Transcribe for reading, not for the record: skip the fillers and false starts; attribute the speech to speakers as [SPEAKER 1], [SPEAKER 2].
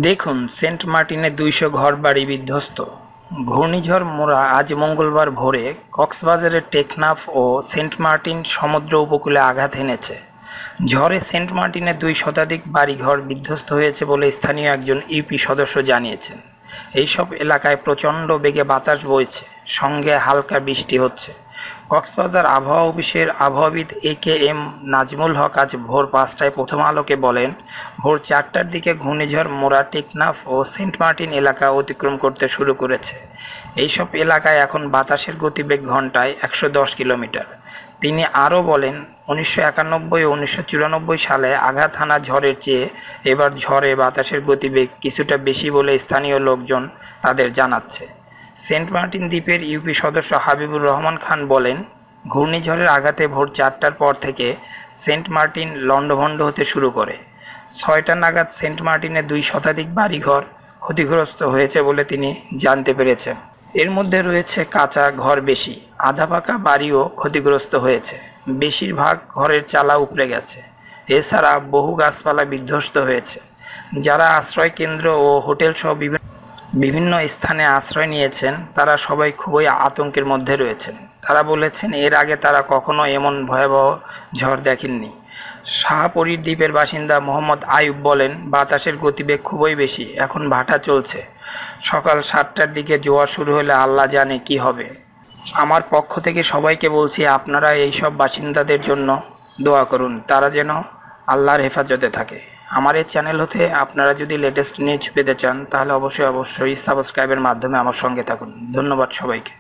[SPEAKER 1] দেখুন, সেন্ট মার্টিনে ২০০ ঘরবাড়ি বিধ্বস্ত। ঘূর্ণিঝড় মোরা আজ মঙ্গলবার ভোরে কক্সবাজারের টেকনাফ ও সেন্ট মার্টিন সমুদ্র উপকূলে আঘাত এনেছে। ঝড়ে সেন্ট মার্টিনে ২ শতাধিক বাড়িঘর বিধ্বস্ত হয়েছে বলে স্থানীয় একজন ইউপি সদস্য জানিয়েছেন। এইসব এলাকায় প্রচণ্ড বেগে বাতাস বইছে, সঙ্গে হালকা বৃষ্টি হচ্ছে। কক্সবাজার আবহাওয়া অফিসের আবহাওয়াবিদ AKM নাজমুল হক আজ ভোর ৫টায় প্রথম আলোকে বলেন, ভোর ৪টার দিকে ঘূর্ণিঝড় মোরা টেকনাফ ও সেন্ট মার্টিন এলাকা অতিক্রম করতে শুরু করেছে। এইসব এলাকায় এখন বাতাসের গতিবেগ ঘন্টায় ১১০ কিলোমিটার। তিনি আরও বলেন, ১৯৯১ ও ১৯৯৪ সালে আঘাত হানা ঝড়ের চেয়ে এবার ঝড়ে বাতাসের গতিবেগ কিছুটা বেশি বলে স্থানীয় লোকজন তাদের জানাচ্ছে। সেন্ট মার্টিন দ্বীপের ইউপি সদস্য হাবিবুর রহমান খান বলেন, ঘূর্ণিঝড়ের আঘাতে ভোর ৪টার পর থেকে সেন্ট মার্টিন লণ্ডভণ্ড হতে শুরু করে। ৬টা নাগাদ সেন্ট মার্টিনে ২ শতাধিক বাড়িঘর ক্ষতিগ্রস্ত হয়েছে বলে তিনি জানতে পেরেছেন। এর মধ্যে রয়েছে কাঁচা ঘর বেশি, আধা পাকা বাড়িও ক্ষতিগ্রস্ত হয়েছে। বেশিরভাগ ঘরের চালা উপড়ে গেছে। এছাড়া বহু গাছপালা বিধ্বস্ত হয়েছে। যারা আশ্রয় কেন্দ্র ও হোটেল সহ বিভিন্ন স্থানে আশ্রয় নিয়েছেন তারা সবাই খুবই আতঙ্কের মধ্যে রয়েছেন। তারা বলেছেন, এর আগে তারা কখনো এমন ভয়াবহ ঝড় দেখেননি। শাহপরীর দ্বীপের বাসিন্দা মোহাম্মদ আয়ুব বলেন, বাতাসের গতিবেগ খুবই বেশি, এখন ভাটা চলছে। সকাল ৭টার দিকে জোয়ার শুরু হলে আল্লাহ জানে কি হবে। আমার পক্ষ থেকে সবাইকে বলছি, আপনারা এইসব বাসিন্দাদের জন্য দোয়া করুন, তারা যেন আল্লাহর হেফাজতে থাকে। আমার এই চ্যানেল হতে আপনারা যদি লেটেস্ট নিউজ পেতে চান তাহলে অবশ্যই সাবস্ক্রাইবের মাধ্যমে আমার সঙ্গে থাকুন। ধন্যবাদ সবাইকে।